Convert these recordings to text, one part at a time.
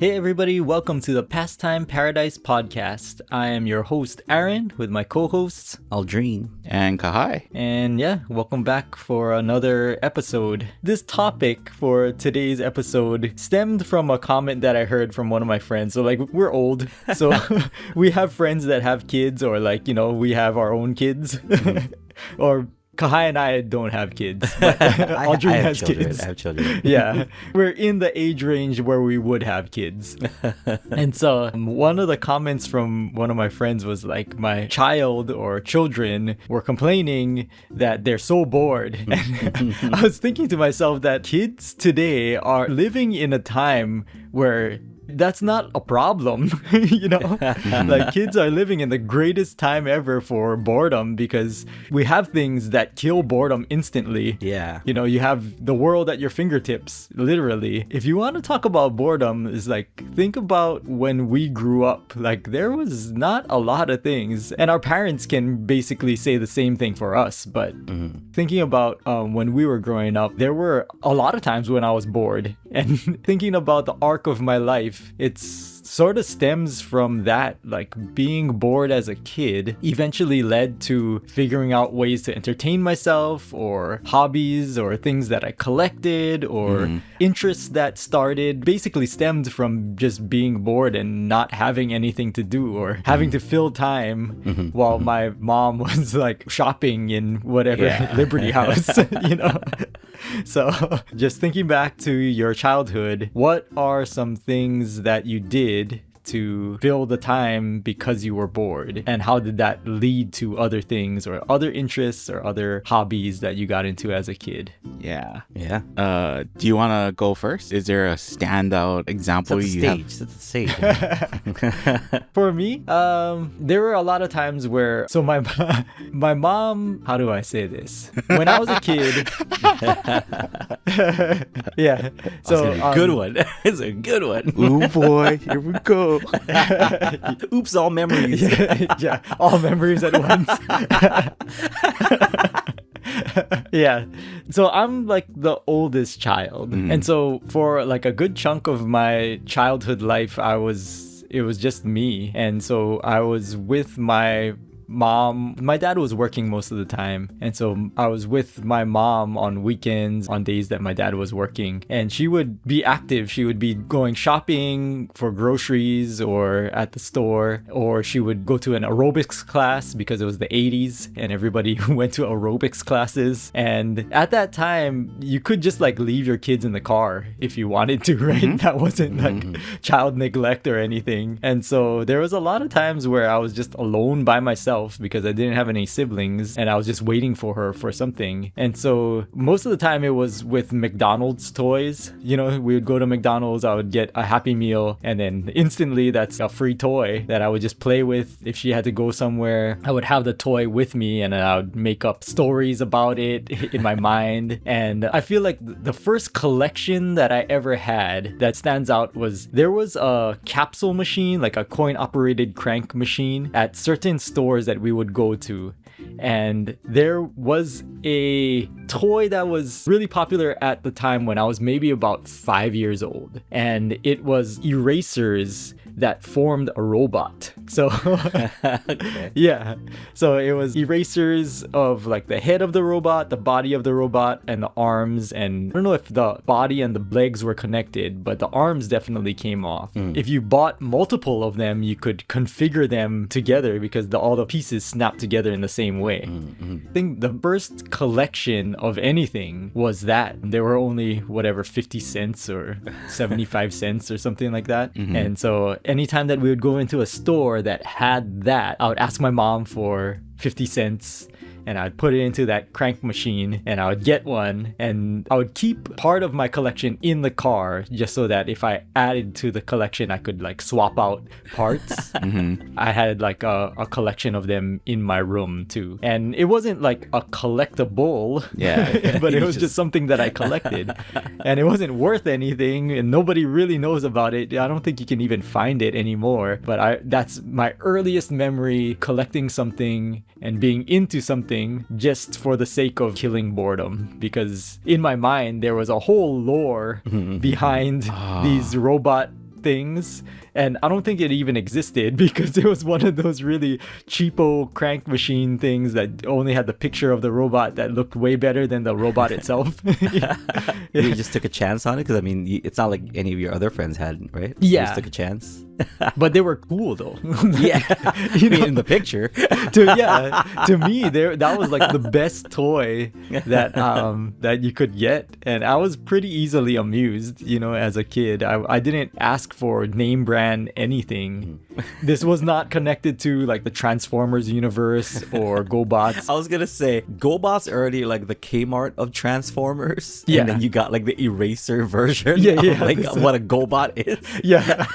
Hey everybody, welcome to the Pastime Paradise podcast. I am your host Aaron with my co-hosts Aldrine and Kahai. And welcome back for another episode. This topic for today's episode stemmed from a comment that I heard from one of my friends. So we're old, so we have friends that have kids, or we have our own kids. Or Kahai and I don't have kids, but Aldrine has kids. I have children. Yeah, we're in the age range where we would have kids. And so one of the comments from one of my friends was like, my child or children were complaining that they're so bored. And I was thinking to myself that kids today are living in a time where that's not a problem, like kids are living in the greatest time ever for boredom, because we have things that kill boredom instantly. Yeah. You have the world at your fingertips, literally. If you want to talk about boredom, is think about when we grew up. There was not a lot of things, and our parents can basically say the same thing for us. But thinking about when we were growing up, there were a lot of times when I was bored, and thinking about the arc of my life, it's sort of stems from that. Being bored as a kid eventually led to figuring out ways to entertain myself, or hobbies, or things that I collected, or interests that started basically stemmed from just being bored and not having anything to do, or having to fill time while my mom was shopping in whatever Liberty House. So just thinking back to your childhood, what are some things that you did to fill the time because you were bored, and how did that lead to other things or other interests or other hobbies that you got into as a kid? Yeah. Do you want to go first? Is there a standout example Set the stage. For me, there were a lot of times where, so my mom, how do I say this? When I was a kid, yeah. So good one. It's a good one. Oh boy, here we go. Oops, all memories. Yeah, all memories at once. Yeah, so I'm the oldest child, and so for a good chunk of my childhood life, it was just me. And so I was with my mom. My dad was working most of the time, and so I was with my mom on weekends, on days that my dad was working, and she would be active. She would be going shopping for groceries or at the store, or she would go to an aerobics class because it was the 80s and everybody went to aerobics classes. And at that time, you could just leave your kids in the car if you wanted to, right? That wasn't child neglect or anything. And so there was a lot of times where I was just alone by myself because I didn't have any siblings, and I was just waiting for her for something. And so most of the time it was with McDonald's toys. We would go to McDonald's, I would get a Happy Meal, and then instantly that's a free toy that I would just play with. If she had to go somewhere, I would have the toy with me, and I would make up stories about it in my mind. And I feel like the first collection that I ever had that stands out was, there was a capsule machine, a coin operated crank machine at certain stores that we would go to, and there was a toy that was really popular at the time when I was maybe about 5 years old, and it was erasers that formed a robot. So Okay. yeah, so it was erasers of the head of the robot, the body of the robot, and the arms. And I don't know if the body and the legs were connected, but the arms definitely came off. If you bought multiple of them, you could configure them together because all the pieces snapped together in the same way. I think the first collection of anything was that. There were only 50 cents or 75 cents or something like that. And so anytime that we would go into a store that had that, I would ask my mom for 50 cents, and I'd put it into that crank machine, and I would get one, and I would keep part of my collection in the car just so that if I added to the collection, I could swap out parts. I had a collection of them in my room too, and it wasn't a collectible, but it was just something that I collected, and it wasn't worth anything, and nobody really knows about it. I don't think you can even find it anymore, but that's my earliest memory, collecting something and being into something just for the sake of killing boredom, because in my mind there was a whole lore behind these robot things, and I don't think it even existed because it was one of those really cheapo crank machine things that only had the picture of the robot that looked way better than the robot itself. You just took a chance on it? Because, I mean, it's not like any of your other friends had, right? Yeah. You just took a chance? But they were cool though. Yeah. You know? In the picture. To me, that was like the best toy that you could get, and I was pretty easily amused, as a kid. I didn't ask for name brand anything. This was not connected to like the Transformers universe or GoBots. I was gonna say, GoBots are already like the Kmart of Transformers. Yeah. And then you got like the eraser version Yeah, of like what a GoBot is. Yeah.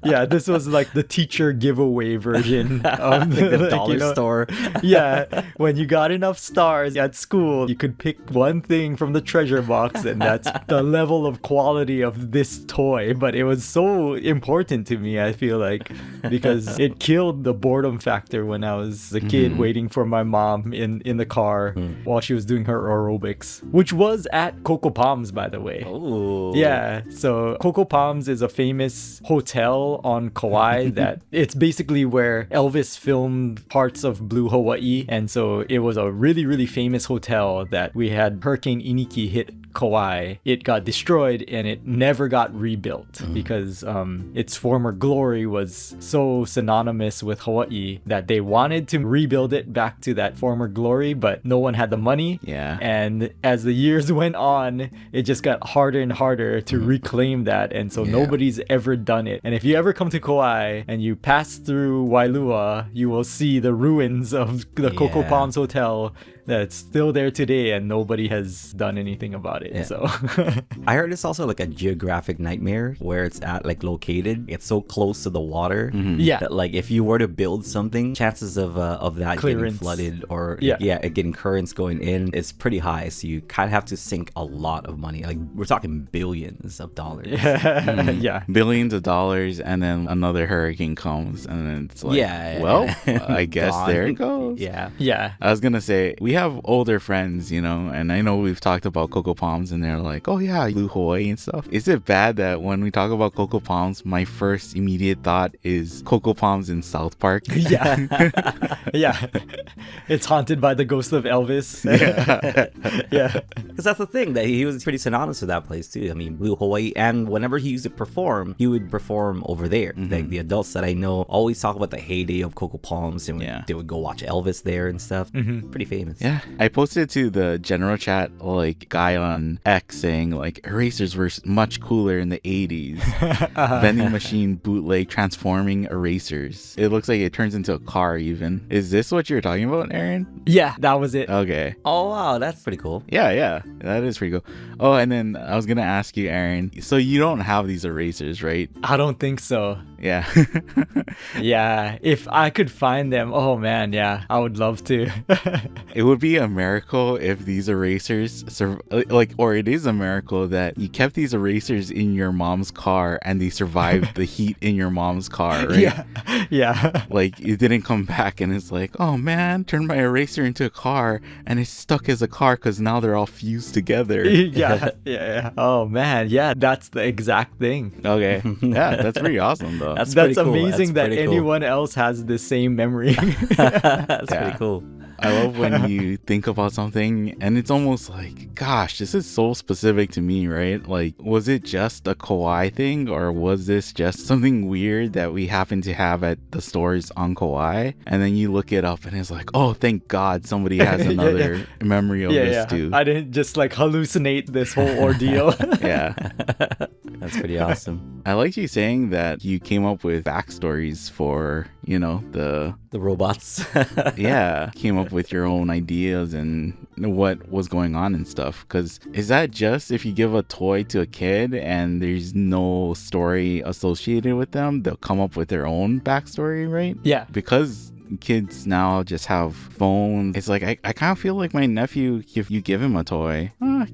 Yeah, this was like the teacher giveaway version of Like the dollar store. Yeah, when you got enough stars at school, you could pick one thing from the treasure box, and that's the level of quality of this toy. But it was so important to me, I feel like, because it killed the boredom factor when I was a kid waiting for my mom in the car while she was doing her aerobics, which was at Coco Palms, by the way. Oh. Yeah, so Coco Palms is a famous hotel on Kauai that it's basically where Elvis filmed parts of Blue Hawaii, and so it was a really, really famous hotel that we had Hurricane Iniki hit Kauai. It got destroyed and it never got rebuilt because its former glory was so synonymous with Hawaii that they wanted to rebuild it back to that former glory, but no one had the money. Yeah. And as the years went on, it just got harder and harder to reclaim that, and so nobody's ever done it. And if you ever come to Kauai and you pass through Wailua, you will see the ruins of the Coco Palms Hotel that's still there today, and nobody has done anything about it. So I heard it's also like a geographic nightmare where it's at like located. It's so close to the water that like if you were to build something, chances of that Clearance. getting flooded or Yeah. getting currents going in is pretty high. So you kind of have to sink a lot of money. Like we're talking billions of dollars. yeah. Billions of dollars, and then another hurricane comes, and then it's like, well, I guess Gone. there it goes. Yeah. I was gonna say, we have older friends, and I know we've talked about Coco Palms, and they're like, oh yeah, Blue Hawaii and stuff. Is it bad that when we talk about Coco Palms, my first immediate thought is Coco Palms in South Park? Yeah. Yeah. It's haunted by the ghost of Elvis. Yeah. Because that's the thing, that he was pretty synonymous with that place too. I mean, Blue Hawaii, and whenever he used to perform, he would perform over there. Like the adults that I know always talk about the heyday of Coco Palms, and they would go watch Elvis there and stuff. Pretty famous. Yeah, I posted to the general chat like guy on X saying like erasers were much cooler in the 80s. Vending machine bootleg transforming erasers. It looks like it turns into a car even. Is this what you're talking about, Aaron? Yeah, that was it. Okay. Oh wow, that's pretty cool. Yeah, that is pretty cool. Oh, and then I was gonna ask you, Aaron, so you don't have these erasers, right? I don't think so. Yeah. Yeah, if I could find them, oh man, yeah, I would love to. It would be a miracle if these erasers or it is a miracle that you kept these erasers in your mom's car and they survived the heat in your mom's car, right? Yeah. Like it didn't come back and it's like, oh man, turned my eraser into a car and it's stuck as a car because now they're all fused together. Yeah. Oh man, yeah, that's the exact thing. Okay. Yeah, that's pretty awesome though. That's That's pretty cool. amazing That's that pretty cool. anyone else has the same memory. That's pretty cool. I love when you think about something and it's almost like, gosh, this is so specific to me, right? Like, was it just a Kauai thing or was this just something weird that we happen to have at the stores on Kauai? And then you look it up and it's like, oh, thank God somebody has another memory of this too. I didn't just like hallucinate this whole ordeal. Yeah. That's pretty awesome. I liked you saying that you came up with backstories for, The robots. came up with your own ideas and what was going on and stuff. Because is that just if you give a toy to a kid and there's no story associated with them, they'll come up with their own backstory, right? Yeah. Because kids now just have phones. It's like I kind of feel like my nephew, if you give him a toy,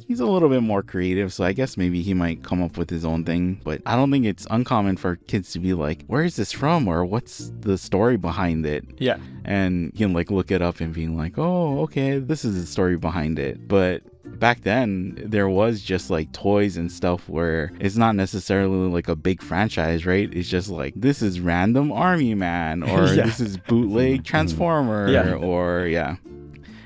he's a little bit more creative, so I guess maybe he might come up with his own thing. But I don't think it's uncommon for kids to be like, where is this from, or what's the story behind it? Yeah. And you can like look it up and being like, oh, okay, this is the story behind it. But back then there was just like toys and stuff where it's not necessarily like a big franchise, right? It's just like, this is random army man, or this is bootleg Transformer, or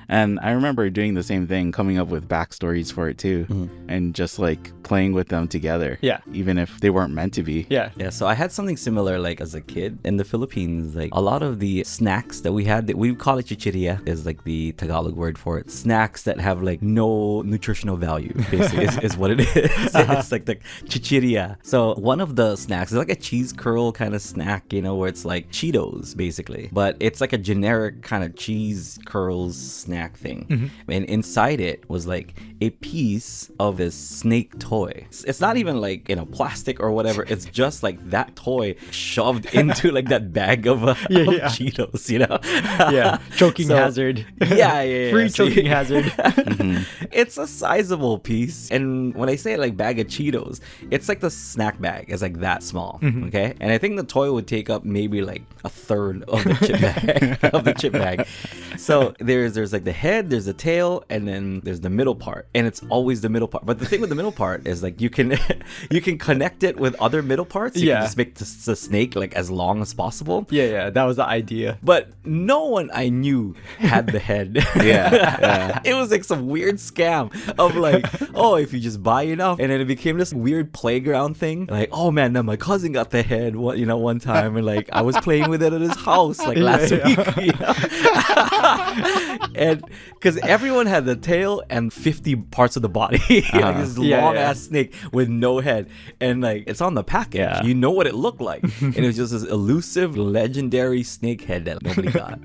And I remember doing the same thing, coming up with backstories for it too, and just like playing with them together. Yeah. Even if they weren't meant to be. Yeah. Yeah, so I had something similar like as a kid in the Philippines. Like a lot of the snacks that we had, that we call it chichiria, is like the Tagalog word for it. Snacks that have like no nutritional value, basically, is what it is. It's like the chichiria. So one of the snacks is like a cheese curl kind of snack, you know, where it's like Cheetos basically, but it's like a generic kind of cheese curls snack thing, and inside it was like a piece of this snake toy. It's not even like, you know, plastic or whatever. It's just like that toy shoved into like that bag of Cheetos, you know. Choking hazard. Free choking hazard. It's a sizable piece, and when I say like bag of Cheetos, it's like the snack bag is like that small. Okay, and I think the toy would take up maybe like a third of the chip bag. So there's like the head, there's the tail, and then there's the middle part, and it's always the middle part. But the thing with the middle part is like you can connect it with other middle parts. You can just make the snake like as long as possible. That was the idea. But no one I knew had the head. It was like some weird scam of like, oh, if you just buy enough, and then it became this weird playground thing. Like, oh man, now my cousin got the head one time, and like I was playing with it at his house like last week. You know? And because everyone had the tail and 50 parts of the body, like this long ass snake with no head, and like it's on the package, you know what it looked like, and it was just this elusive, legendary snake head that nobody got.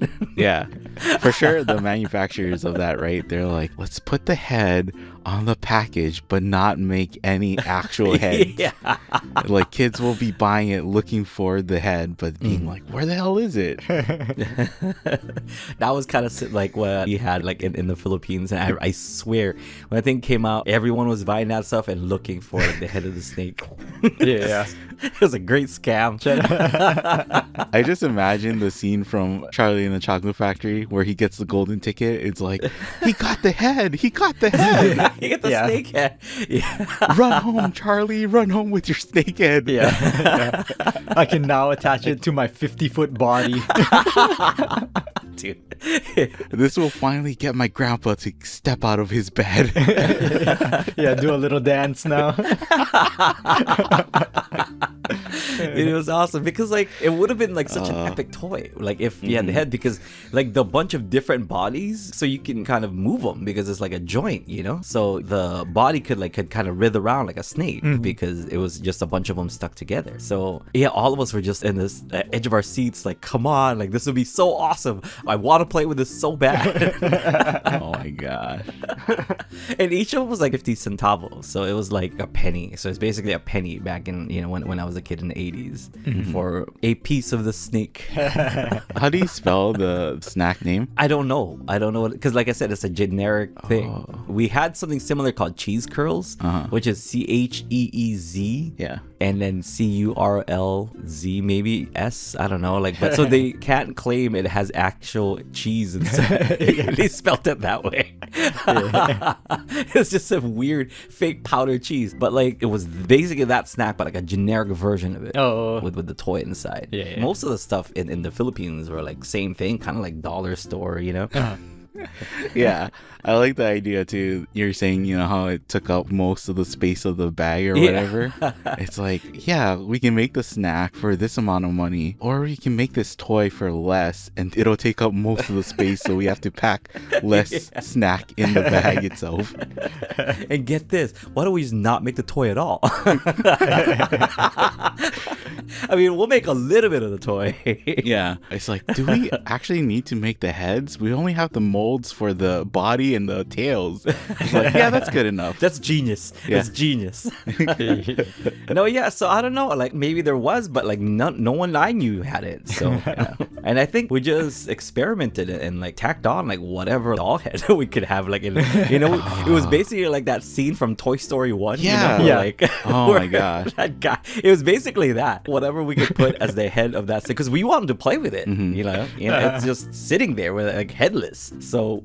For sure, the manufacturers of that, right? They're like, let's put the head on the package, but not make any actual heads. Like kids will be buying it, looking for the head, but being like, where the hell is it? That was kind of like what we had like in the Philippines, and I swear when that thing came out, everyone was buying that stuff and looking for like the head of the snake. It was a great scam. I just imagine the scene from Charlie and the Chocolate Factory where he gets the golden ticket. It's like, he got the head. He got the head. He got the snake head. Run home, Charlie. Run home with your snake head. I can now attach it to my 50-foot body. Dude. This will finally get my grandpa to step out of his bed. Do a little dance now. It was awesome because like it would have been like such an epic toy, like if you had the head, because like the bunch of different bodies, so you can kind of move them because it's like a joint, you know, so the body could kind of writhe around like a snake because it was just a bunch of them stuck together. So all of us were just in this edge of our seats like, come on, like this would be so awesome, I want to play with this so bad. Oh my god. And each of them was like 50 centavos, so it was like a penny. So it's basically a penny back in, you know, when I was a kid in the 80s for a piece of the snake. How do you spell the snack name? I don't know because like I said, it's a generic thing. We had something similar called cheese curls, which is CHEEZ, and then CURLZ, maybe S, I don't know, like, but so they can't claim it has actual cheese inside. They spelled it that way. It's just a weird fake powdered cheese, but like it was basically that snack, but like a generic version of it with the toy inside. Most of the stuff in the Philippines were like same thing, kind of like dollar store, you know. Yeah, I like the idea too. You're saying, you know, how it took up most of the space of the bag or whatever. It's like, we can make the snack for this amount of money, or we can make this toy for less and it'll take up most of the space, so we have to pack less snack in the bag itself. And get this, why don't we just not make the toy at all? I mean, we'll make a little bit of the toy. It's like, do we actually need to make the heads? We only have the molds for the body and the tails. It's like, that's good enough. That's genius. That's genius. No, so I don't know, like maybe there was, but like no one I knew had it. So And I think we just experimented and like tacked on like whatever doll head we could have. Like, it was basically like that scene from Toy Story 1. Yeah. You know? Like, oh my gosh. That guy. It was basically that. Whatever we could put as the head of that thing. Because we wanted to play with it. It's just sitting there with like headless. So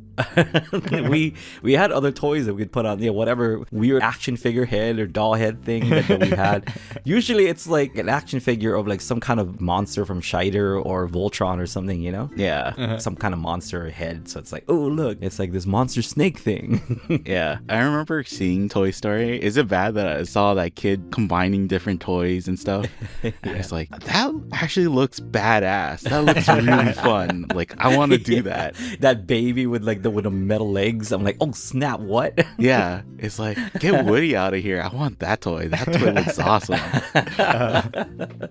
we had other toys that we could put on, whatever weird action figure head or doll head thing that we had. Usually it's like an action figure of like some kind of monster from Scheider or Voltron or something, Yeah. some kind of monster head. So it's like, oh look, it's like this monster snake thing. Yeah. I remember seeing Toy Story. Is it bad that I saw that kid combining different toys and stuff? Yeah. I was like, that actually looks badass. That looks really fun. Like, I want to do that. That baby with like the metal legs. I'm like, oh snap, what? Yeah. It's like, get Woody out of here. I want that toy. That toy looks awesome.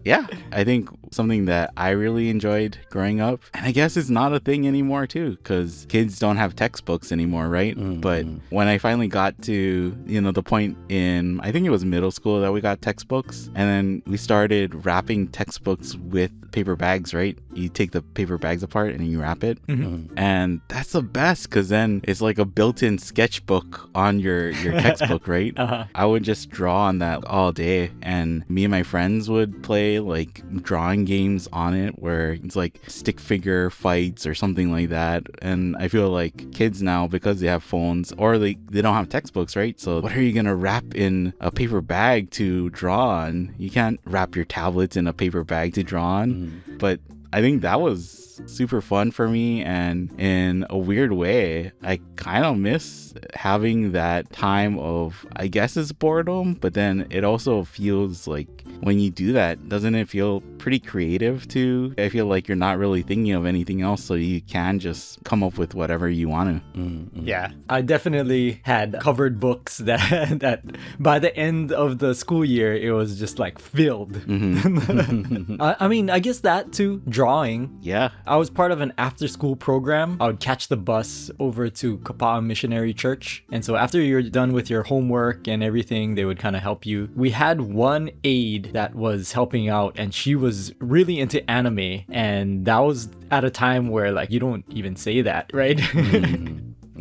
Yeah. I think something that I really enjoyed growing up, and I guess it's not a thing anymore too, because kids don't have textbooks anymore, right? But when I finally got to, the point in, I think it was middle school that we got textbooks, and then we started wrapping textbooks with paper bags, right? You take the paper bags apart and you wrap it. And that's the best, because then it's like a built-in sketchbook on your textbook, right? I would just draw on that all day, and me and my friends would play like drawing games on it where it's like stick figure fights or something like that. And I feel like kids now, because they have phones or they don't have textbooks, right? So what are you gonna wrap in a paper bag to draw on? You can't wrap your tablets in a paper bag to draw on. But I think that was super fun for me, and in a weird way I kind of miss having that time of, I guess it's boredom, but then it also feels like when you do that, doesn't it feel pretty creative too? I feel like you're not really thinking of anything else, so you can just come up with whatever you want to. Yeah, I definitely had covered books that by the end of the school year it was just like filled. I mean, I guess that too, drawing. Yeah. I was part of an after-school program. I would catch the bus over to Kapa'a Missionary Church. And so after you're done with your homework and everything, they would kind of help you. We had one aide that was helping out, and she was really into anime. And that was at a time where like you don't even say that, right?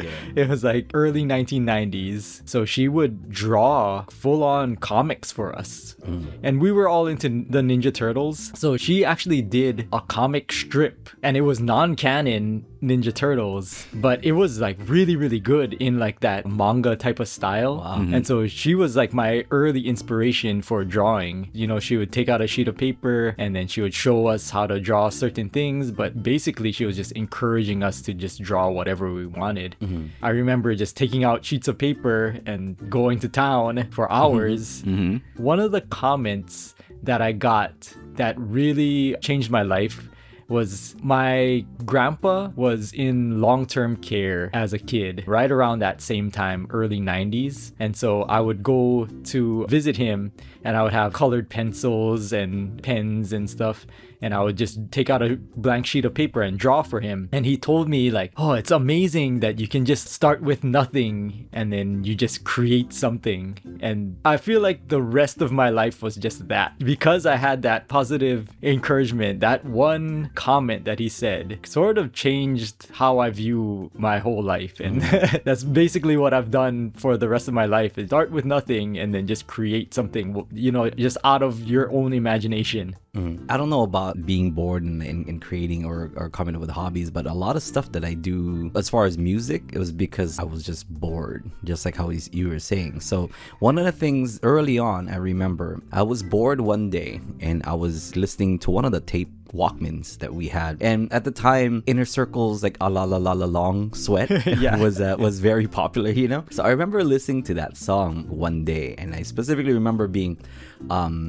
Yeah. It was like early 1990s. So she would draw full-on comics for us. And we were all into the Ninja Turtles. So she actually did a comic strip, and it was non-canon Ninja Turtles, but it was like really, really good in like that manga type of style. Wow. And so she was like my early inspiration for drawing. She would take out a sheet of paper and then she would show us how to draw certain things, but basically she was just encouraging us to just draw whatever we wanted. I remember just taking out sheets of paper and going to town for hours. One of the comments that I got that really changed my life was my grandpa was in long-term care as a kid right around that same time, early 90s. And so I would go to visit him, and I would have colored pencils and pens and stuff, and I would just take out a blank sheet of paper and draw for him. And he told me like, oh, it's amazing that you can just start with nothing and then you just create something. And I feel like the rest of my life was just that. Because I had that positive encouragement, that one comment that he said sort of changed how I view my whole life. And that's basically what I've done for the rest of my life, is start with nothing and then just create something, just out of your own imagination. I don't know about being bored and creating or coming up with hobbies, but a lot of stuff that I do as far as music, it was because I was just bored, just like how you were saying. So one of the things early on, I remember I was bored one day and I was listening to one of the tape Walkmans that we had, and at the time Inner Circle's like a la la la la long sweat was very popular, so I remember listening to that song one day, and I specifically remember being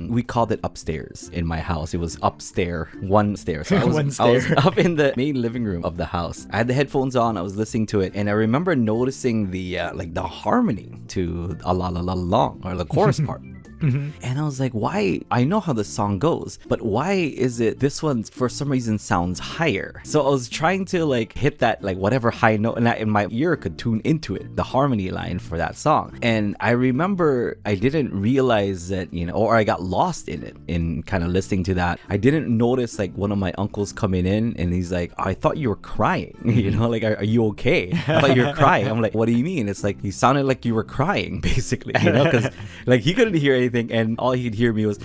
we called it upstairs in my house. It was upstairs, one stair. So I was up in the main living room of the house. I had the headphones on, I was listening to it, and I remember noticing the the harmony to a la la la long, or the chorus part. And I was like, why? I know how the song goes, but why is it this one for some reason sounds higher? So I was trying to like hit that like whatever high note, and my ear could tune into it, the harmony line for that song. And I remember I didn't realize that, you know, or I got lost in it in kind of listening to that. I didn't notice like one of my uncles coming in and he's like, I thought you were crying, you know, like, are you okay? I thought you were crying. I'm like, what do you mean? It's like, you sounded like you were crying, basically, you know, because like he couldn't hear anything and all he could hear me was,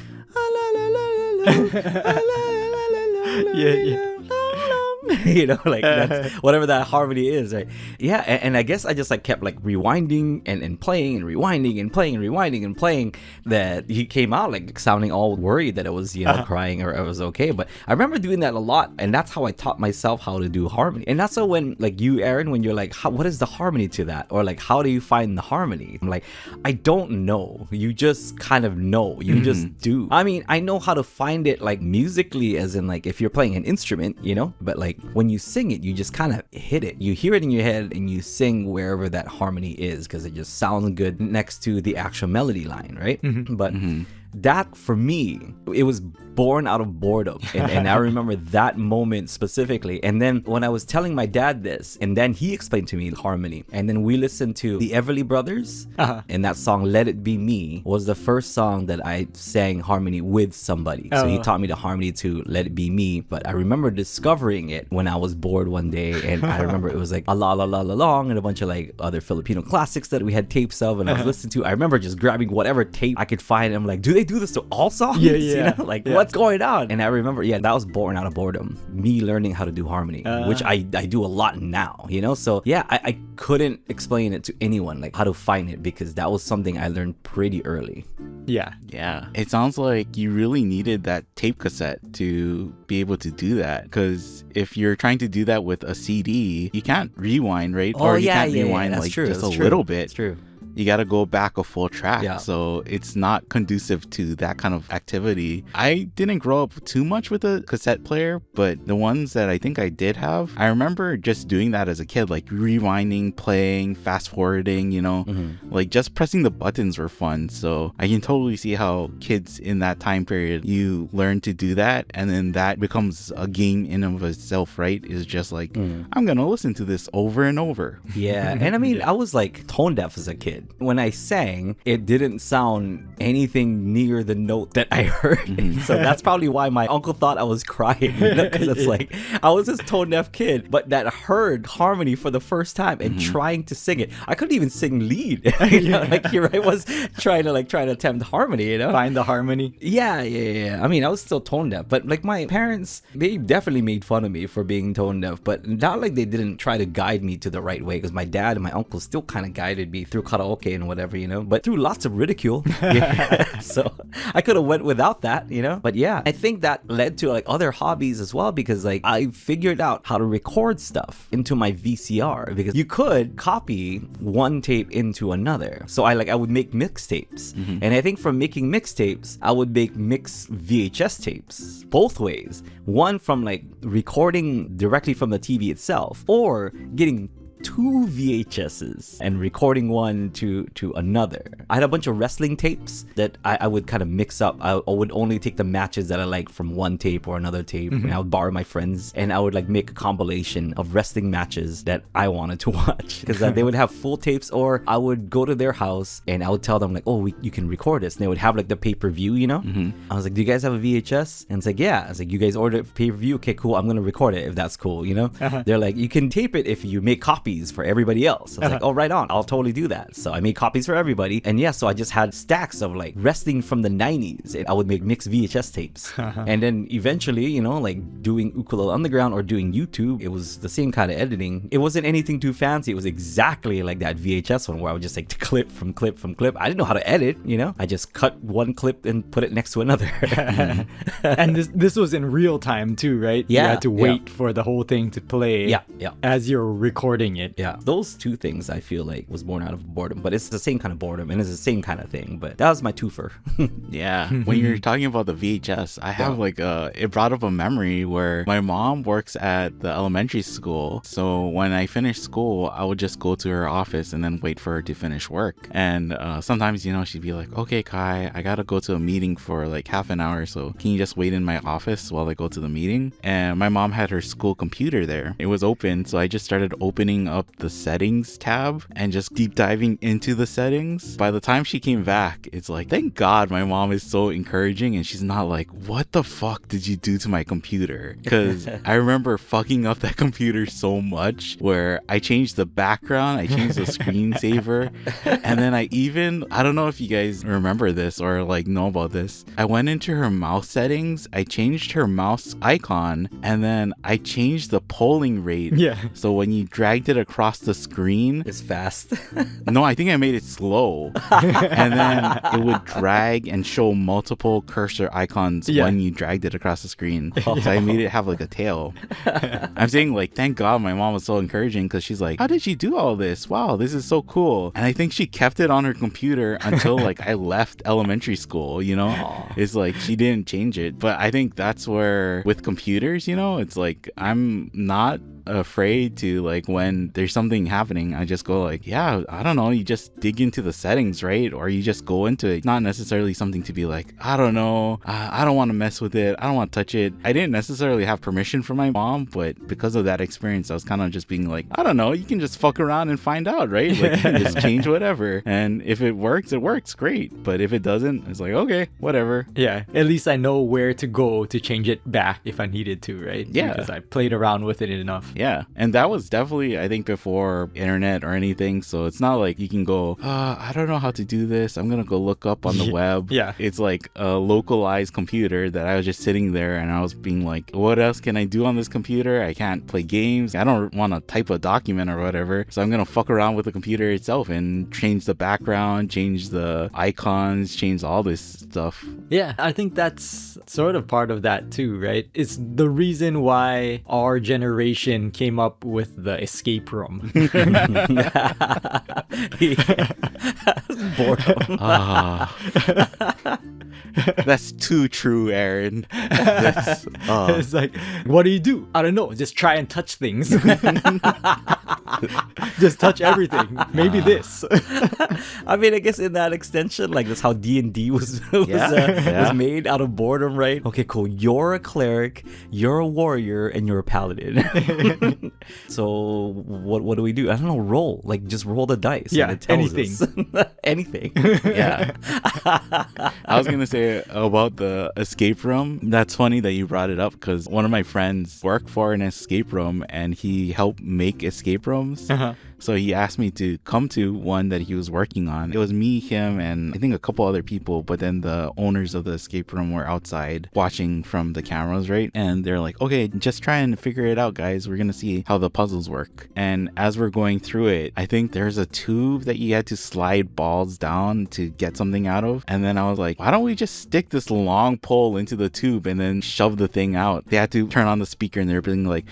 Yeah. you know, like that's whatever that harmony is, right? Yeah, and I guess I just like kept like rewinding and playing and rewinding and playing and rewinding and playing, that he came out like sounding all worried that it was, you know, crying or it was okay. But I remember doing that a lot, and that's how I taught myself how to do harmony. And that's so when like you, Aaron, when you're like, what is the harmony to that? Or like, how do you find the harmony? I'm like, I don't know. You just kind of know. You just do. I mean, I know how to find it like musically, as in like if you're playing an instrument, you know, but like when you sing it, you just kind of hit it. You hear it in your head and you sing wherever that harmony is because it just sounds good next to the actual melody line, right? But that for me, it was born out of boredom. And I remember that moment specifically. And then when I was telling my dad this, and then he explained to me harmony, and then we listened to the Everly Brothers, and that song Let It Be Me was the first song that I sang harmony with somebody. So he taught me the harmony to Let It Be Me. But I remember discovering it when I was bored one day, and I remember it was like a la la la la long and a bunch of like other Filipino classics that we had tapes of, and I was listening to. I remember just grabbing whatever tape I could find, and I'm like, do they do this to all songs? You know, like what's going on? And I remember, that was born out of boredom, me learning how to do harmony, which I do a lot now, you know. So yeah, I couldn't explain it to anyone like how to find it, because that was something I learned pretty early. Yeah. It sounds like you really needed that tape cassette to be able to do that, because if you're trying to do that with a CD, you can't rewind, right? Or you can't rewind like just a little bit. It's true. You got to go back a full track. So it's not conducive to that kind of activity. I didn't grow up too much with a cassette player, but the ones that I think I did have, I remember just doing that as a kid, like rewinding, playing, fast forwarding, you know, like just pressing the buttons were fun. So I can totally see how kids in that time period, you learn to do that. And then that becomes a game in and of itself, right? Is just like, I'm going to listen to this over and over. Yeah. And I mean, I was like tone deaf as a kid. When I sang, it didn't sound anything near the note that I heard. So that's probably why my uncle thought I was crying, you know? Because it's like, I was this tone deaf kid, but that heard harmony for the first time and trying to sing it. I couldn't even sing lead. You know? Like here I was trying to attempt harmony, you know? Find the harmony. Yeah. I mean, I was still tone deaf, but like my parents, they definitely made fun of me for being tone deaf, but not like they didn't try to guide me to the right way, because my dad and my uncle still kind of guided me through karaoke and whatever, you know, but through lots of ridicule. So I could have went without that, you know. But yeah, I think that led to like other hobbies as well, because like I figured out how to record stuff into my VCR, because you could copy one tape into another. So I would make mixtapes, and I think from making mixtapes, I would make mix VHS tapes both ways. One from like recording directly from the TV itself, or getting 2 VHSs and recording one to another. I had a bunch of wrestling tapes that I would kind of mix up. I would only take the matches that I like from one tape or another tape, and I would borrow my friends, and I would like make a compilation of wrestling matches that I wanted to watch, because they would have full tapes, or I would go to their house and I would tell them like, oh, you can record this, and they would have like the pay-per-view, you know. I was like, do you guys have a VHS? And it's like, yeah. I was like, you guys ordered pay-per-view? Okay, cool, I'm gonna record it if that's cool, you know. They're like, you can tape it if you make copies for everybody else. I was like, oh, right on, I'll totally do that. So I made copies for everybody, and yeah, so I just had stacks of like wrestling from the 90s, and I would make mixed VHS tapes. And then eventually, you know, like doing Ukulele Underground or doing YouTube, it was the same kind of editing. It wasn't anything too fancy. It was exactly like that VHS one, where I would just like clip from clip from clip. I didn't know how to edit, you know. I just cut one clip and put it next to another. And this was in real time too, right? Yeah. You had to wait for the whole thing to play. Yeah. As you're recording using it. Yeah, those two things I feel like was born out of boredom, but it's the same kind of boredom and it's the same kind of thing. But that was my twofer. Yeah. When you're talking about the VHS, I have it brought up a memory where my mom works at the elementary school. So when I finished school, I would just go to her office and then wait for her to finish work. And sometimes, she'd be like, okay, Kai, I gotta go to a meeting for like half an hour. So can you just wait in my office while I go to the meeting? And my mom had her school computer there. It was open. So I just started opening up the settings tab and just deep diving into the settings. By the time she came back, it's like, thank God my mom is so encouraging and she's not like, what the fuck did you do to my computer? Because I remember fucking up that computer so much where I changed the background, I changed the screensaver, and then I don't know if you guys remember this or like know about this. I went into her mouse settings, I changed her mouse icon, and then I changed the polling rate. Yeah. So when you dragged it across the screen, It's fast. no, I think I made it slow. And then it would drag and show multiple cursor icons when you dragged it across the screen. So I made it have like a tail. I'm saying like, thank God my mom was so encouraging because she's like, how did she do all this? Wow, this is so cool. And I think she kept it on her computer until like I left elementary school, It's like she didn't change it. But I think that's where with computers, it's like I'm not afraid to like when there's something happening, I just go like, yeah, I don't know, you just dig into the settings, right? Or you just go into it. Not necessarily something to be like, I don't know, I don't want to mess with it, I don't want to touch it. I didn't necessarily have permission from my mom, but because of that experience, I was kind of just being like, I don't know, you can just fuck around and find out, right? Like you can just change whatever, and if it works, great. But if it doesn't, it's like, okay, whatever. Yeah, at least I know where to go to change it back if I needed to, right? Yeah, because I played around with it enough. Yeah, and that was definitely, I think, before internet or anything, so it's not like you can go, I don't know how to do this, I'm gonna go look up on the web. Yeah, it's like a localized computer that I was just sitting there and I was being like, what else can I do on this computer? I can't play games, I don't want to type a document or whatever, so I'm gonna fuck around with the computer itself and change the background, change the icons, change all this stuff. Yeah, I think that's sort of part of that too, right? It's the reason why our generation came up with the escape room. Boredom. That's too true, Aaron. It's like, what do? I don't know. Just try and touch things. Just touch everything. Maybe this. I mean, I guess in that extension, like that's how D&D was made out of boredom, right? Okay, cool. You're a cleric, you're a warrior, and you're a paladin. So what do we do? I don't know. Roll. Like just roll the dice. Yeah, and it tells anything. us. Anything. Yeah. I was gonna say about the escape room. That's funny that you brought it up because one of my friends worked for an escape room and he helped make escape rooms. So he asked me to come to one that he was working on. It was me, him, and I think a couple other people, but then the owners of the escape room were outside watching from the cameras, right? And they're like, okay, just try and figure it out, guys. We're gonna see how the puzzles work. And as we're going through it, I think there's a tube that you had to slide balls down to get something out of. And then I was like, why don't we just stick this long pole into the tube and then shove the thing out? They had to turn on the speaker and they're being like,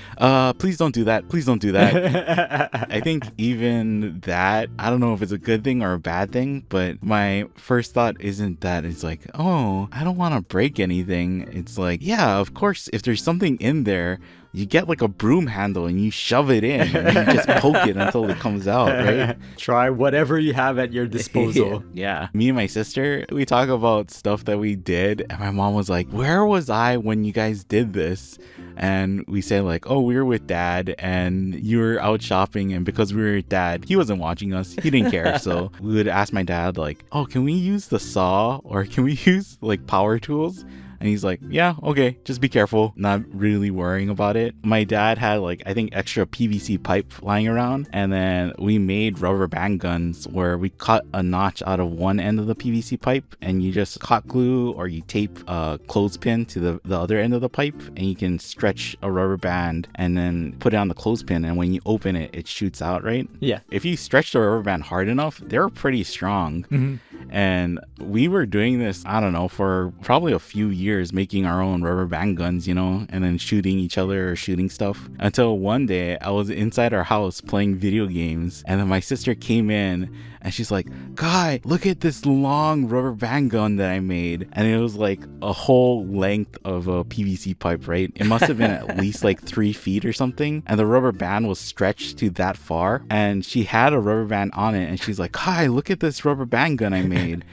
please don't do that. Please don't do that. I think even that, I don't know if it's a good thing or a bad thing, but my first thought isn't that. It's like, oh, I don't want to break anything. It's like, yeah, of course, if there's something in there, you get like a broom handle and you shove it in and you just poke it until it comes out, right? Try whatever you have at your disposal. Yeah. Me and my sister, we talk about stuff that we did, and my mom was like, where was I when you guys did this? And we say like, oh, we were with dad and you were out shopping, and because we were with dad, he wasn't watching us, he didn't care. So we would ask my dad like, oh, can we use the saw or can we use like power tools? And he's like, yeah, okay, just be careful. Not really worrying about it. My dad had like, I think extra PVC pipe lying around. And then we made rubber band guns where we cut a notch out of one end of the PVC pipe and you just hot glue or you tape a clothespin to the other end of the pipe, and you can stretch a rubber band and then put it on the clothespin. And when you open it, it shoots out, right? Yeah. If you stretch the rubber band hard enough, they're pretty strong. And we were doing this, I don't know, for probably a few years years making our own rubber band guns, you know, and then shooting each other or shooting stuff. Until one day I was inside our house playing video games, and then my sister came in and she's like, "Guy, look at this long rubber band gun that I made." And it was like a whole length of a PVC pipe, right? It must have been at least like 3 feet or something. And the rubber band was stretched to that far. And she had a rubber band on it. And she's like, "Guy, look at this rubber band gun I made."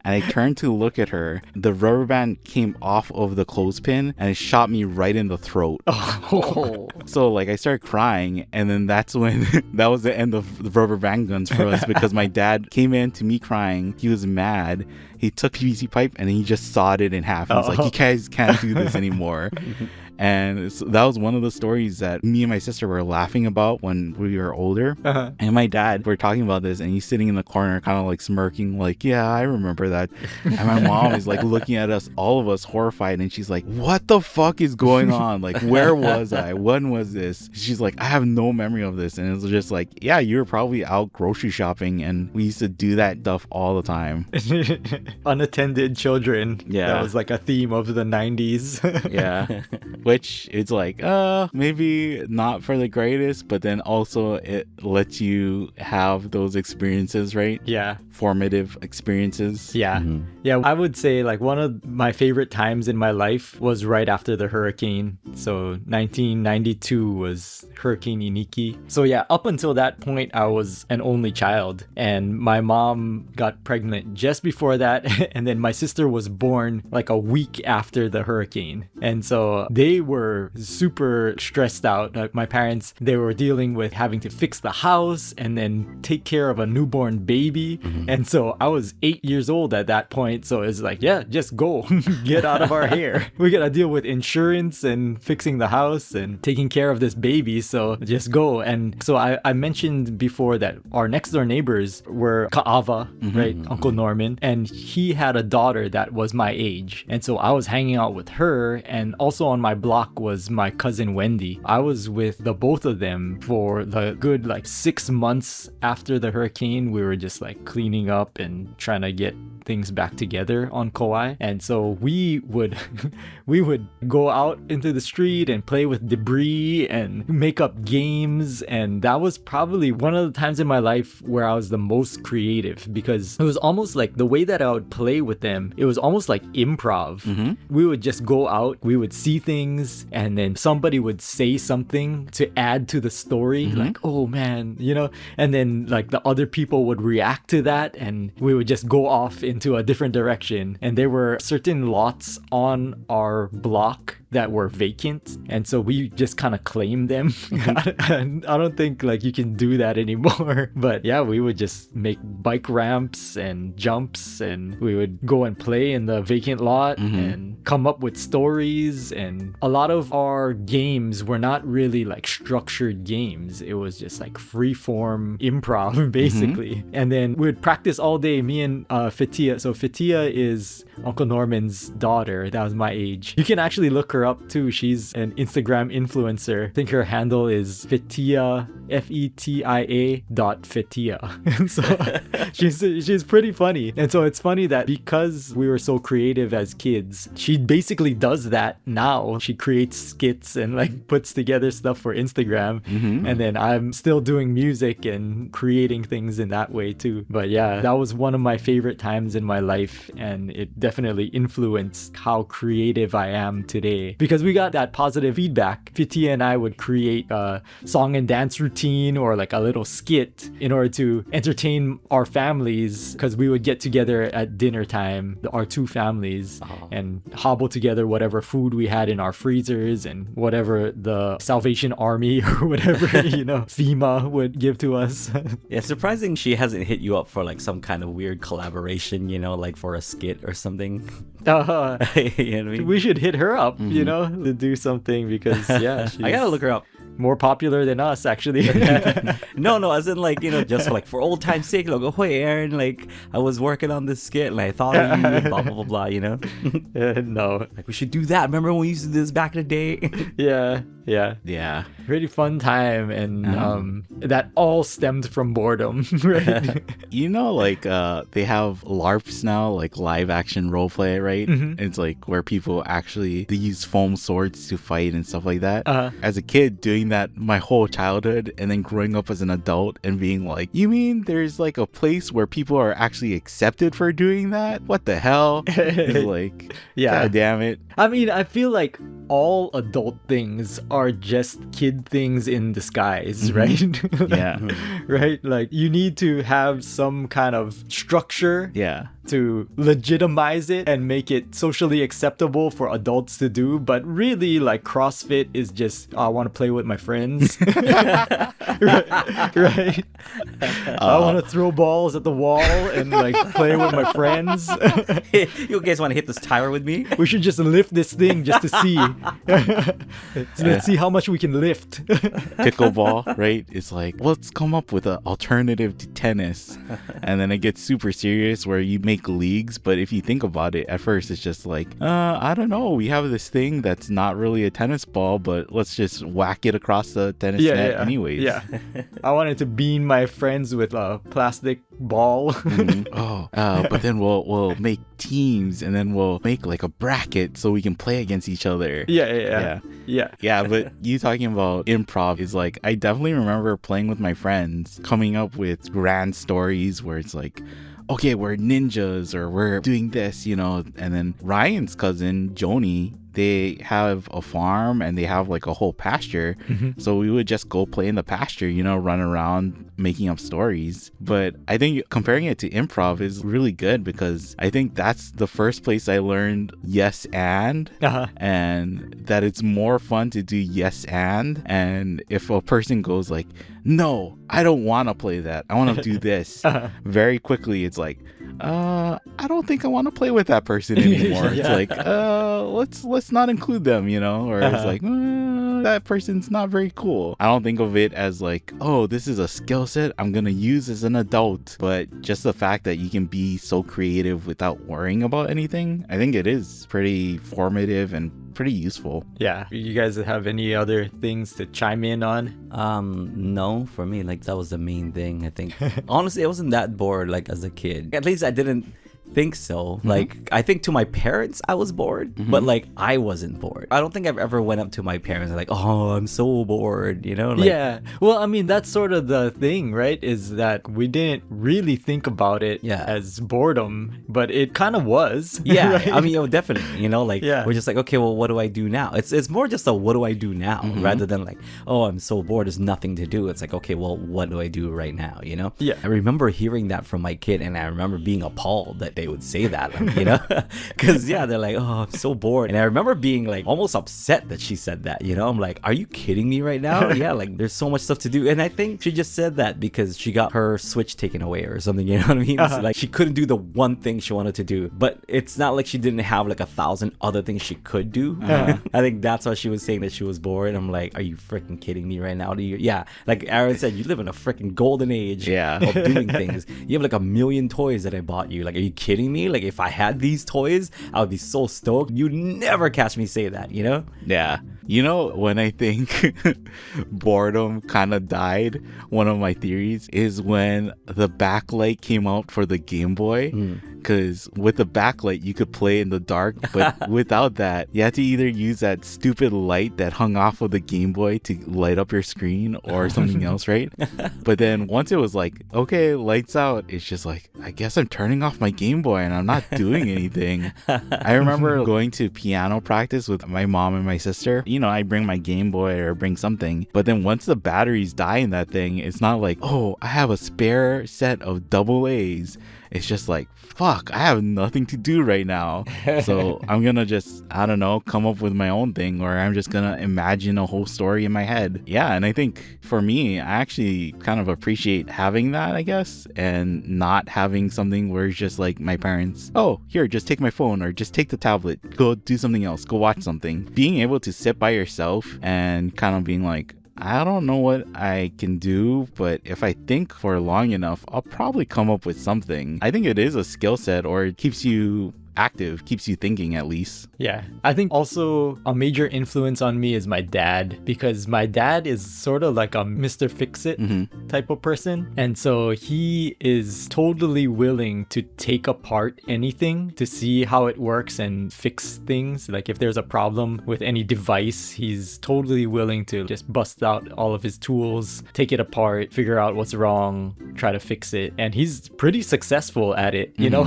And I turned to look at her. The rubber band came off of the clothespin and it shot me right in the throat. Oh. So like I started crying, and then that's when that was the end of the rubber band guns for us, because my dad came in to me crying. He was mad. He took PVC pipe and he just sawed it in half. He was like, "You guys can't do this anymore." And so that was one of the stories that me and my sister were laughing about when we were older. And my dad were talking about this, and he's sitting in the corner kind of like smirking, like, "Yeah, I remember that." And my mom is like looking at us, all of us horrified, and she's like, "What the fuck is going on? Like, where was I? When was this?" She's like, "I have no memory of this." And it was just like, yeah, you were probably out grocery shopping, and we used to do that stuff all the time. Unattended children. Yeah. That was like a theme of the 90s. Yeah. Which it's like, maybe not for the greatest, but then also it lets you have those experiences, right? Yeah. Formative experiences. Yeah. Yeah. I would say like one of my favorite times in my life was right after the hurricane. So 1992 was Hurricane Iniki. So yeah, up until that point, I was an only child, and my mom got pregnant just before that. And then my sister was born like a week after the hurricane. And so they were super stressed out. Like my parents, they were dealing with having to fix the house and then take care of a newborn baby. And so I was 8 years old at that point. So it's like, yeah, just go. Get out of our hair. We got to deal with insurance and fixing the house and taking care of this baby. So just go. And so I mentioned before that our next door neighbors were Ka'ava, right? Uncle Norman. And he had a daughter that was my age. And so I was hanging out with her. And also on my block was my cousin Wendy. I was with the both of them for the good like 6 months after the hurricane. We were just like cleaning up and trying to get things back together on Kauai. And so we would go out into the street and play with debris and make up games. And that was probably one of the times in my life where I was the most creative, because it was almost like the way that I would play with them, it was almost like improv. We would just go out, we would see things, and then somebody would say something to add to the story, like, "Oh man," you know, and then like the other people would react to that, and we would just go off into a different direction. And there were certain lots on our block that were vacant, and so we just kind of claimed them. I don't think like you can do that anymore. But yeah, we would just make bike ramps and jumps, and we would go and play in the vacant lot and come up with stories. And a lot of our games were not really like structured games. It was just like free form improv basically. And then we would practice all day, me and Fatia. So Fatia is Uncle Norman's daughter. That was my age. You can actually look her up too. She's an Instagram influencer. I think her handle is Fatia, FETIA.Fatia. And so she's pretty funny. And so it's funny that because we were so creative as kids, she basically does that now. She creates skits and like puts together stuff for Instagram. And then I'm still doing music and creating things in that way too. But yeah, that was one of my favorite times in my life, and it definitely influenced how creative I am today, because we got that positive feedback. Fiti and I would create a song and dance routine or like a little skit in order to entertain our families, because we would get together at dinner time, our two families, and hobble together whatever food we had in our freezers and whatever the Salvation Army or whatever, you know, FEMA would give to us. Yeah, surprising she hasn't hit you up for like some kind of weird collaboration, you know, like for a skit or something. You know what I mean? We should hit her up, you know, to do something, because yeah, she's I gotta look her up. more popular than us actually. No, as in like, you know, just like for old time's sake, like, oh, hey Aaron, like I was working on this skit and I thought of you, blah blah blah blah, you know. No. Like we should do that. Remember when we used to do this back in the day? Yeah. Yeah. Yeah. Pretty fun time, and that all stemmed from boredom, right? You know, like they have LARPs now, like live action role play, right? It's like where people actually they use foam swords to fight and stuff like that. As a kid, doing that my whole childhood, and then growing up as an adult and being like, you mean there's like a place where people are actually accepted for doing that? What the hell? It's like, God damn it. I mean, I feel like all adult things are just kid things in disguise, right? Yeah. Right? Like, you need to have some kind of structure to legitimize it and make it socially acceptable for adults to do. But really, like, CrossFit is just, I want to play with my friends. right? I want to throw balls at the wall and, like, play with my friends. You guys want to hit this tower with me? We should just lift this thing just to see. Let's see how much we can lift. Pickleball, right? It's like, let's come up with an alternative to tennis. And then it gets super serious where you make leagues. But if you think about it, at first it's just like, I don't know. We have this thing that's not really a tennis ball, but let's just whack it across the tennis net anyways. Yeah. I wanted to bean my friends with a plastic ball. But then we'll make teams, and then we'll make like a bracket so we can play against each other. Yeah. But you talking about improv is like, I definitely remember playing with my friends, coming up with grand stories where it's like, okay, we're ninjas or we're doing this, you know. And then Ryan's cousin Joni, they have a farm and they have like a whole pasture. So we would just go play in the pasture, you know, run around making up stories. But I think comparing it to improv is really good, because I think that's the first place I learned yes and that it's more fun to do yes and if a person goes like, no, I don't want to play that, I want to do this, very quickly it's like, I don't think I want to play with that person anymore. It's like, let's not include them, you know, or it's like, that person's not very cool. I don't think of it as like, oh, this is a skill set I'm gonna use as an adult, but just the fact that you can be so creative without worrying about anything, I think it is pretty formative and pretty useful. Yeah. You guys have any other things to chime in on? No, for me, like, that was the main thing. I think honestly, I wasn't that bored like as a kid. At least I didn't think so. Like, I think to my parents I was bored, but like I wasn't bored. I don't think I've ever went up to my parents and like, oh, I'm so bored, you know? Like, yeah. Well, I mean, that's sort of the thing, right? Is that we didn't really think about it as boredom, but it kind of was. Yeah. Right? I mean, definitely, you know, like, we're just like, okay, well, what do I do now? It's more just a what do I do now, rather than like, oh, I'm so bored, there's nothing to do. It's like, okay, well, what do I do right now, you know? Yeah. I remember hearing that from my kid, and I remember being appalled that they would say that, you know, because they're like, oh, I'm so bored. And I remember being like almost upset that she said that, you know. I'm like, are you kidding me right now? Yeah, like, there's so much stuff to do. And I think she just said that because she got her Switch taken away or something, you know what I mean? So, like, she couldn't do the one thing she wanted to do, but it's not like she didn't have like 1,000 other things she could do. I think that's why she was saying that she was bored. I'm like, are you freaking kidding me right now? Like Aaron said, you live in a freaking golden age of doing things. You have like 1 million toys that I bought you. Like, are you kidding me? Like, if I had these toys, I would be so stoked. You'd never catch me say that, you know? Yeah. You know, when I think boredom kind of died, one of my theories is when the backlight came out for the Game Boy. Because with the backlight, you could play in the dark, but without that, you had to either use that stupid light that hung off of the Game Boy to light up your screen or something else, right? But then once it was like, okay, lights out, it's just like, I guess I'm turning off my Game Boy and I'm not doing anything. I remember going to piano practice with my mom and my sister. You know, I bring my Game Boy or bring something, but then once the batteries die in that thing, it's not like, oh, I have a spare set of double A's. It's just like, fuck, I have nothing to do right now. So I'm gonna just, I don't know, come up with my own thing, or I'm just gonna imagine a whole story in my head. Yeah, and I think for me, I actually kind of appreciate having that, I guess, and not having something where it's just like my parents, oh, here, just take my phone or just take the tablet, go do something else, go watch something. Being able to sit by yourself and kind of being like, I don't know what I can do, but if I think for long enough, I'll probably come up with something. I think it is a skill set, or it keeps you active, keeps you thinking at least. Yeah. I think also a major influence on me is my dad, because my dad is sort of like a Mr. Fix-It type of person. And so he is totally willing to take apart anything to see how it works and fix things. Like if there's a problem with any device, he's totally willing to just bust out all of his tools, take it apart, figure out what's wrong, try to fix it. And he's pretty successful at it, you know?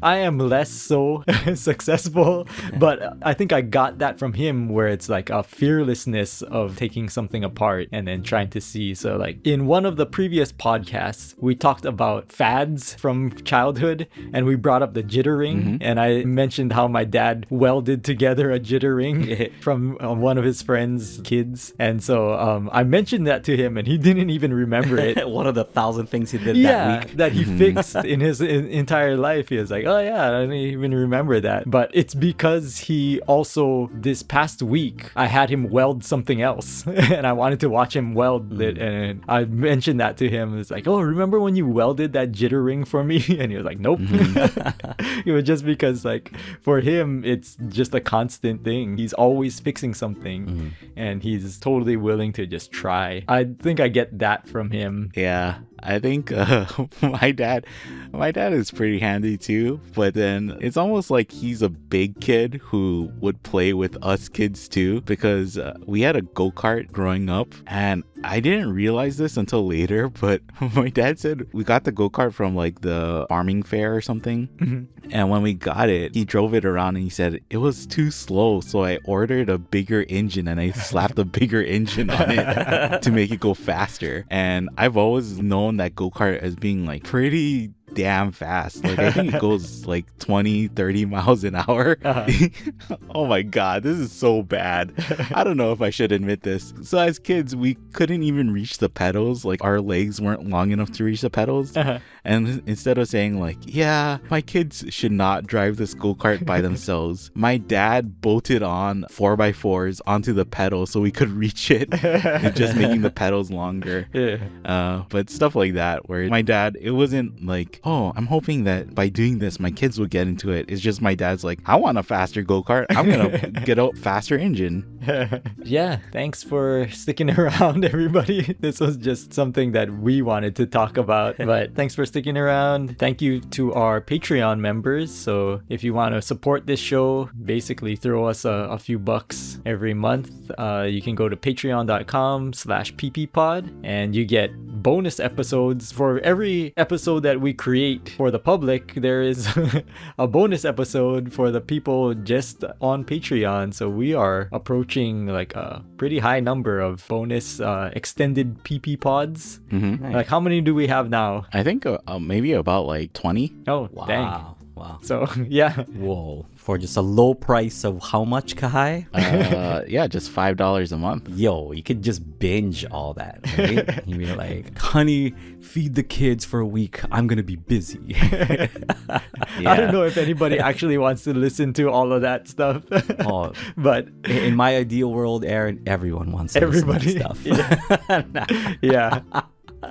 I am less so successful, but I think I got that from him, where it's like a fearlessness of taking something apart and then trying to see. So like in one of the previous podcasts, we talked about fads from childhood, and we brought up the jitter ring, and I mentioned how my dad welded together a jitter ring from one of his friends' kids. And so I mentioned that to him, and he didn't even remember it. One of the 1,000 things he did Yeah, that week. that he fixed in his entire life. He was like, oh yeah, I didn't even remember that. But it's because he also, this past week, I had him weld something else and I wanted to watch him weld it. And I mentioned that to him. It's like, oh, remember when you welded that jitter ring for me? And he was like, nope. It was just because like for him, it's just a constant thing. He's always fixing something and he's totally willing to just try. I think I get that from him. Yeah, I think my dad is pretty handy too, but then it's almost like he's a big kid who would play with us kids too, because we had a go-kart growing up, and I didn't realize this until later, but my dad said we got the go-kart from like the farming fair or something. And when we got it, he drove it around and he said it was too slow, so I ordered a bigger engine and I slapped a bigger engine on it to make it go faster. And I've always known that go-kart as being like pretty damn fast. Like I think it goes like 20-30 miles an hour. Oh my god, this is so bad. I don't know if I should admit this. So as kids, we couldn't even reach the pedals. Like our legs weren't long enough to reach the pedals. And instead of saying like, yeah, my kids should not drive this go-kart by themselves, my dad bolted on 4x4s onto the pedal so we could reach it, and just making the pedals longer. But stuff like that, where my dad, it wasn't like, oh, I'm hoping that by doing this my kids will get into it. It's just my dad's like, I want a faster go-kart, I'm gonna get a faster engine. Yeah, thanks for sticking around, everybody. This was just something that we wanted to talk about, but thanks for sticking around. Thank you to our Patreon members. So if you want to support this show, basically throw us a few bucks every month. You can go to patreon.com/PPPod and you get bonus episodes. For every episode that we create for the public, there is a bonus episode for the people just on Patreon. So we are approaching like a pretty high number of bonus extended PP pods. Nice. Like how many do we have now? I think maybe about like 20. Oh, Wow. dang. Wow. So yeah. Whoa. For just a low price of how much, Kahai? Yeah, just $5 a month. Yo, you could just binge all that, right? You'd be like, honey, feed the kids for a week. I'm going to be busy. I don't know if anybody actually wants to listen to all of that stuff. Oh, but in my ideal world, Aaron, everyone wants to listen to that stuff. Yeah.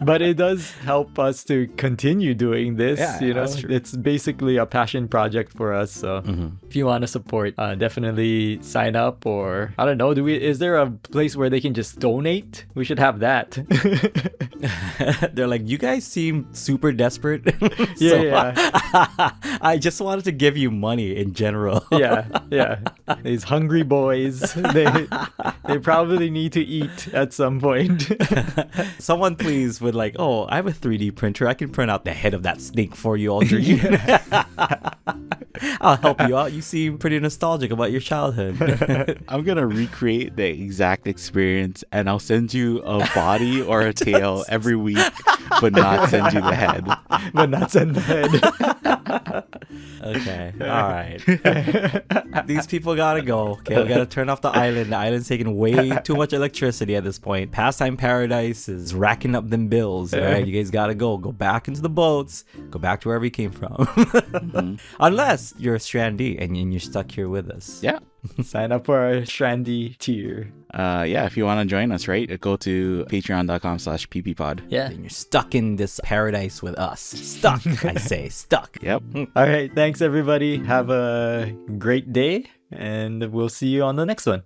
But it does help us to continue doing this. Yeah, you know, that's true. it's basically a passion project for us. So if you want to support, definitely sign up, or I don't know. Is there a place where they can just donate? We should have that. They're like, you guys seem super desperate. Yeah. I just wanted to give you money in general. Yeah. These hungry boys, they probably need to eat at some point. Someone please would like, oh, I have a 3D printer. I can print out the head of that snake for you, Aldrich. I'll help you out. You seem pretty nostalgic about your childhood. I'm gonna recreate the exact experience, and I'll send you a body or a tail every week, but not send you the head. But not send the head. Okay. All right. These people gotta go. Okay, we gotta turn off the island. The island's taking way too much electricity at this point. Pastime Paradise is racking up them bills. All right, you guys gotta go. Go back into the boats. Go back to wherever you came from. Unless you're a strandee and you're stuck here with us. Yeah. Sign up for our Strandy tier. Yeah, if you want to join us, right, go to patreon.com/PPPod. Yeah. And you're stuck in this paradise with us. Stuck, I say, stuck. Yep. All right. Thanks, everybody. Have a great day, and we'll see you on the next one.